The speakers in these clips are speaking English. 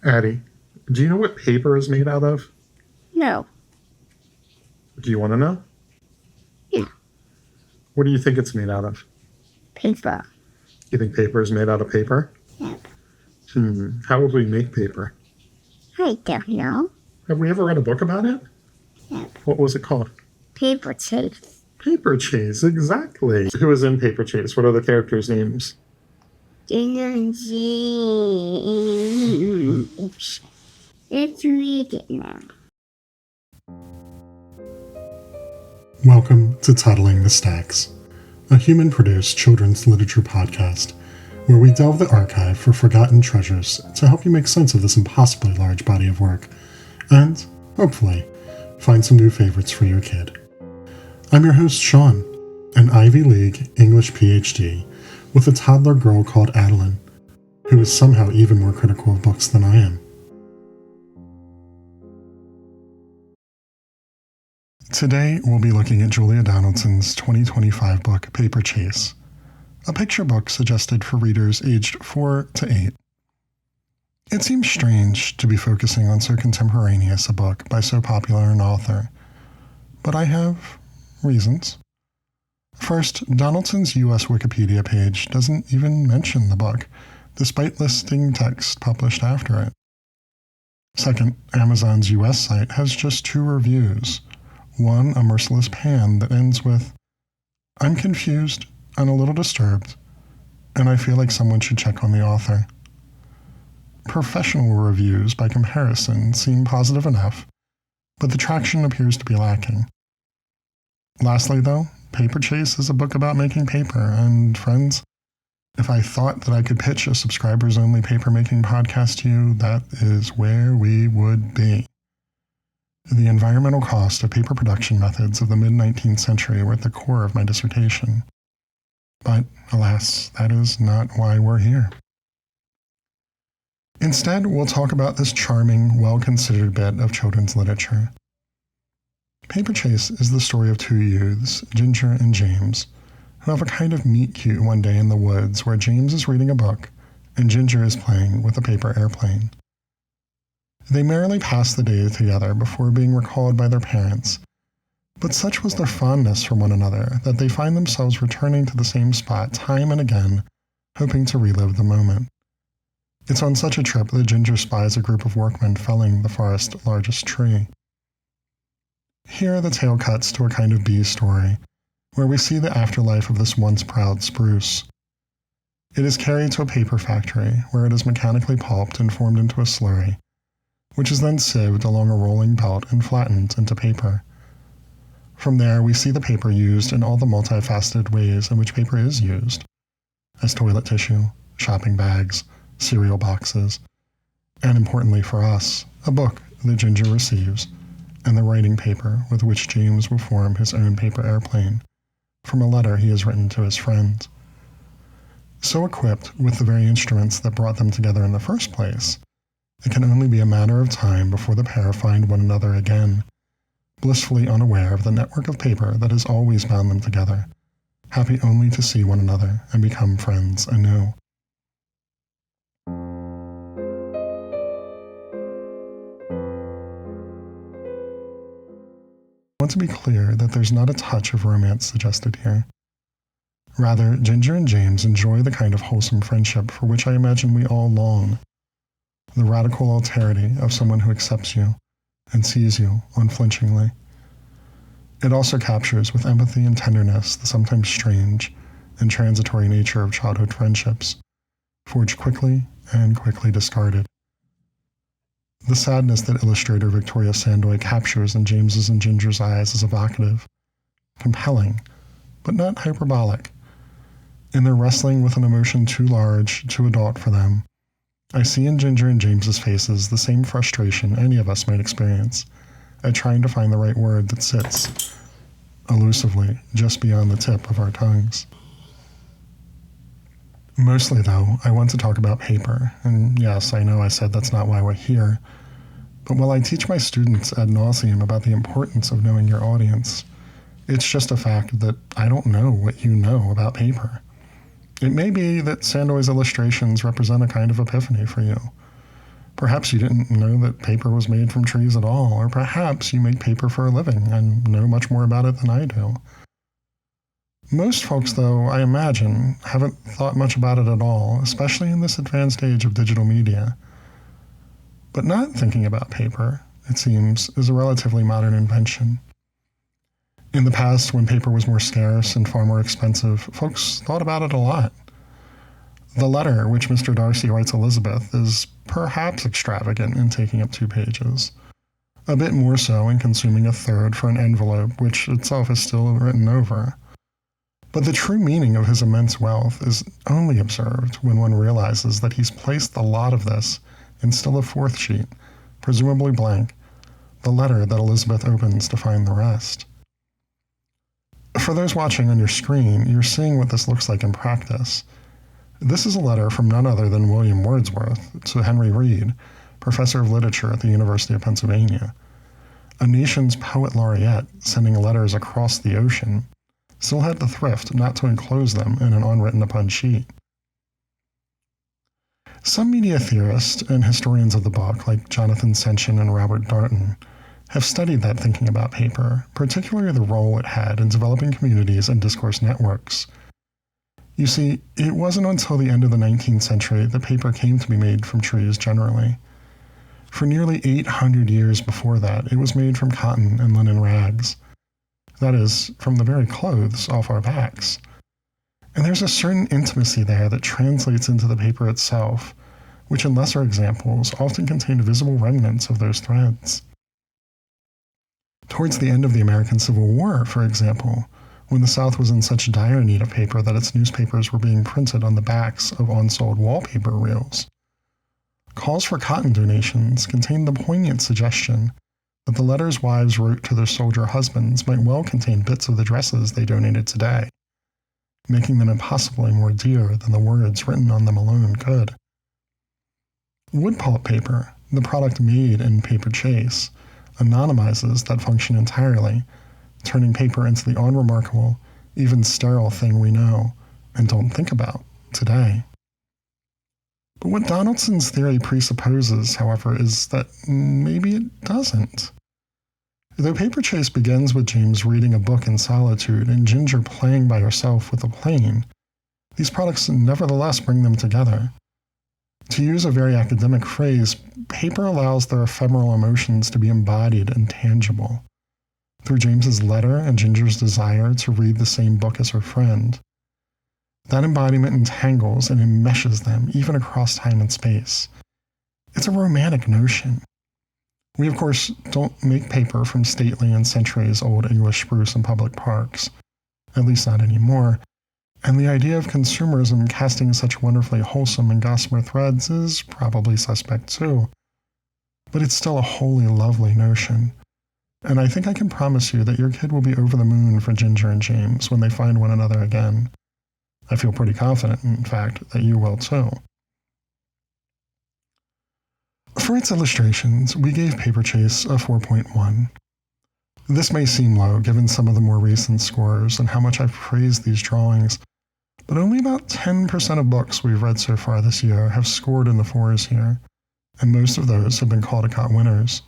Addie, do you know what paper is made out of? No. Do you want to know? Yeah. What do you think it's made out of? Paper. You think paper is made out of paper? Yep. How would we make paper? I don't know. Have we ever read a book about it? Yep. What was it called? Paper chase. Paper Chase, exactly. Who is in Paper Chase? What are the characters' names? It's reading now. Welcome to Toddling the Stacks, a human-produced children's literature podcast where we delve the archive for forgotten treasures to help you make sense of this impossibly large body of work and, hopefully, find some new favorites for your kid. I'm your host, Sean, an Ivy League English PhD with a toddler girl called Adalyn, who is somehow even more critical of books than I am. Today, we'll be looking at Julia Donaldson's 2025 book, Paper Chase, a picture book suggested for readers aged 4 to 8. It seems strange to be focusing on so contemporaneous a book by so popular an author, but I have reasons. First, Donaldson's US Wikipedia page doesn't even mention the book, despite listing text published after it. Second, Amazon's US site has just 2 reviews. One, a merciless pan that ends with, "I'm confused and a little disturbed, and I feel like someone should check on the author." Professional reviews, by comparison, seem positive enough, but the traction appears to be lacking. Lastly, though, Paper Chase is a book about making paper, and friends, if I thought that I could pitch a subscribers-only paper-making podcast to you, that is where we would be. The environmental cost of paper production methods of the mid-19th century were at the core of my dissertation. But, alas, that is not why we're here. Instead, we'll talk about this charming, well-considered bit of children's literature. Paper Chase is the story of 2 youths, Ginger and James, who have a kind of meet-cute one day in the woods where James is reading a book and Ginger is playing with a paper airplane. They merrily pass the day together before being recalled by their parents, but such was their fondness for one another that they find themselves returning to the same spot time and again, hoping to relive the moment. It's on such a trip that Ginger spies a group of workmen felling the forest's largest tree. Here the tale cuts to a kind of B story, where we see the afterlife of this once proud spruce. It is carried to a paper factory, where it is mechanically pulped and formed into a slurry, which is then sieved along a rolling belt and flattened into paper. From there, we see the paper used in all the multifaceted ways in which paper is used, as toilet tissue, shopping bags, cereal boxes, and importantly for us, a book that Ginger receives, and the writing paper with which James will form his own paper airplane, from a letter he has written to his friends. So equipped with the very instruments that brought them together in the first place, it can only be a matter of time before the pair find one another again, blissfully unaware of the network of paper that has always bound them together, happy only to see one another and become friends anew. I want to be clear that there's not a touch of romance suggested here. Rather, Ginger and James enjoy the kind of wholesome friendship for which I imagine we all long. The radical alterity of someone who accepts you and sees you unflinchingly. It also captures with empathy and tenderness the sometimes strange and transitory nature of childhood friendships, forged quickly and quickly discarded. The sadness that illustrator Victoria Sandøy captures in James's and Ginger's eyes is evocative, compelling, but not hyperbolic. In their wrestling with an emotion too large, too adult for them, I see in Ginger and James's faces the same frustration any of us might experience at trying to find the right word that sits, elusively, just beyond the tip of our tongues. Mostly, though, I want to talk about paper, and yes, I know I said that's not why we're here, but while I teach my students ad nauseum about the importance of knowing your audience, it's just a fact that I don't know what you know about paper. It may be that Sandøy's illustrations represent a kind of epiphany for you. Perhaps you didn't know that paper was made from trees at all, or perhaps you make paper for a living and know much more about it than I do. Most folks, though, I imagine, haven't thought much about it at all, especially in this advanced age of digital media. But not thinking about paper, it seems, is a relatively modern invention. In the past, when paper was more scarce and far more expensive, folks thought about it a lot. The letter which Mr. Darcy writes Elizabeth is perhaps extravagant in taking up 2 pages, a bit more so in consuming a third for an envelope which itself is still written over. But the true meaning of his immense wealth is only observed when one realizes that he's placed the lot of this in still a 4th sheet, presumably blank, the letter that Elizabeth opens to find the rest. For those watching on your screen, you're seeing what this looks like in practice. This is a letter from none other than William Wordsworth to Henry Reed, professor of literature at the University of Pennsylvania. A nation's poet laureate sending letters across the ocean still had the thrift not to enclose them in an unwritten-upon sheet. Some media theorists and historians of the book, like Jonathan Senshin and Robert Darnton, have studied that thinking about paper, particularly the role it had in developing communities and discourse networks. You see, it wasn't until the end of the 19th century that paper came to be made from trees generally. For nearly 800 years before that, it was made from cotton and linen rags. That is, from the very clothes off our backs. And there's a certain intimacy there that translates into the paper itself, which in lesser examples often contained visible remnants of those threads. Towards the end of the American Civil War, for example, when the South was in such dire need of paper that its newspapers were being printed on the backs of unsold wallpaper reels, calls for cotton donations contained the poignant suggestion that the letters wives wrote to their soldier husbands might well contain bits of the dresses they donated today, making them impossibly more dear than the words written on them alone could. Wood pulp paper, the product made in paper chase, anonymizes that function entirely, turning paper into the unremarkable, even sterile thing we know and don't think about today. But what Donaldson's theory presupposes, however, is that maybe it doesn't. Though Paper Chase begins with James reading a book in solitude and Ginger playing by herself with a plane, these products nevertheless bring them together. To use a very academic phrase, paper allows their ephemeral emotions to be embodied and tangible. Through James's letter and Ginger's desire to read the same book as her friend, that embodiment entangles and enmeshes them, even across time and space. It's a romantic notion. We, of course, don't make paper from stately and centuries-old English spruce in public parks, at least not anymore, and the idea of consumerism casting such wonderfully wholesome and gossamer threads is probably suspect too. But it's still a wholly lovely notion, and I think I can promise you that your kid will be over the moon for Ginger and James when they find one another again. I feel pretty confident, in fact, that you will too. For its illustrations, we gave Paper Chase a 4.1. This may seem low, given some of the more recent scores and how much I've praised these drawings, but only about 10% of books we've read so far this year have scored in the 4s here, and most of those have been Caldecott winners.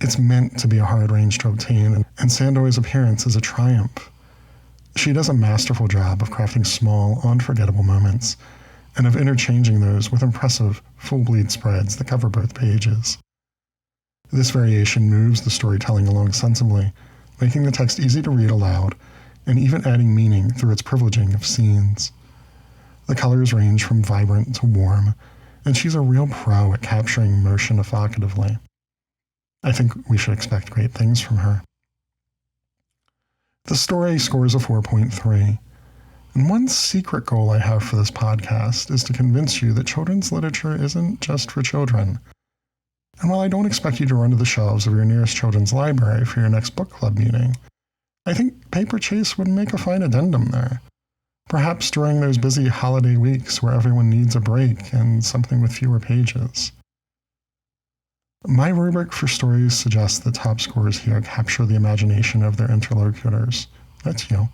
It's meant to be a hard range to obtain, and Sandøy's appearance is a triumph. She does a masterful job of crafting small, unforgettable moments, and of interchanging those with impressive, full-bleed spreads that cover both pages. This variation moves the storytelling along sensibly, making the text easy to read aloud, and even adding meaning through its privileging of scenes. The colors range from vibrant to warm, and she's a real pro at capturing motion evocatively. I think we should expect great things from her. The story scores a 4.3, and one secret goal I have for this podcast is to convince you that children's literature isn't just for children. And while I don't expect you to run to the shelves of your nearest children's library for your next book club meeting, I think Paper Chase would make a fine addendum there. Perhaps during those busy holiday weeks where everyone needs a break and something with fewer pages. My rubric for stories suggests the top scores here capture the imagination of their interlocutors, that's you,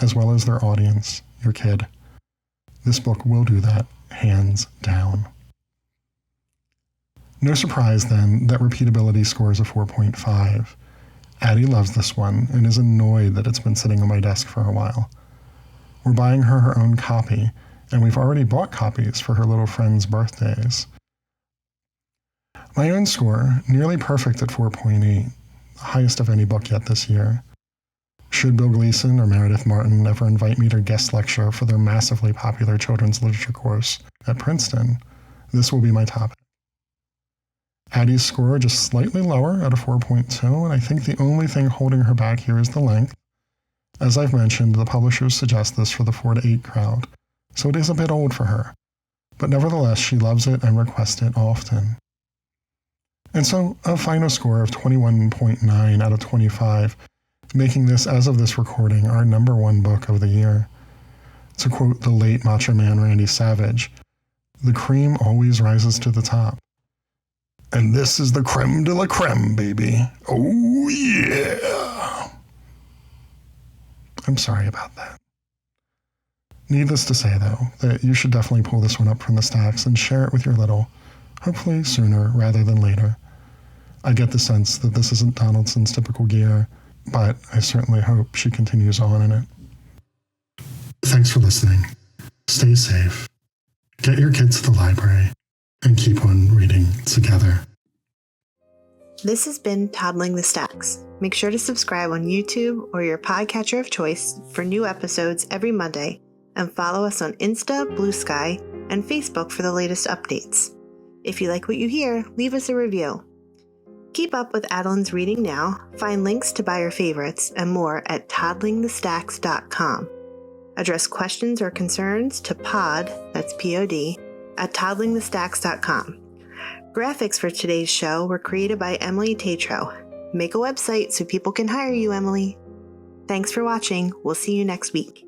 as well as their audience, your kid. This book will do that, hands down. No surprise, then, that repeatability scores a 4.5. Addie loves this one and is annoyed that it's been sitting on my desk for a while. We're buying her own copy, and we've already bought copies for her little friends' birthdays. My own score, nearly perfect at 4.8, the highest of any book yet this year. Should Bill Gleason or Meredith Martin ever invite me to guest lecture for their massively popular children's literature course at Princeton, this will be my topic. Addie's score just slightly lower at a 4.2, and I think the only thing holding her back here is the length. As I've mentioned, the publishers suggest this for the 4 to 8 crowd, so it is a bit old for her. But nevertheless, she loves it and requests it often. And so, a final score of 21.9 out of 25, making this, as of this recording, our #1 book of the year. To quote the late Macho Man Randy Savage, "The cream always rises to the top. And this is the creme de la creme, baby. Oh, yeah." I'm sorry about that. Needless to say, though, that you should definitely pull this one up from the stacks and share it with your little, hopefully sooner rather than later. I get the sense that this isn't Donaldson's typical gear, but I certainly hope she continues on in it. Thanks for listening. Stay safe. Get your kids to the library and keep on reading together. This has been Toddling the Stacks. Make sure to subscribe on YouTube or your podcatcher of choice for new episodes every Monday, and follow us on Insta, Blue Sky, and Facebook for the latest updates. If you like what you hear, leave us a review. Keep up with Adalyn's reading now, find links to buy your favorites, and more at toddlingthestacks.com. Address questions or concerns to pod, that's P-O-D, at toddlingthestacks.com. Graphics for today's show were created by Emily Tatro. Make a website so people can hire you, Emily. Thanks for watching. We'll see you next week.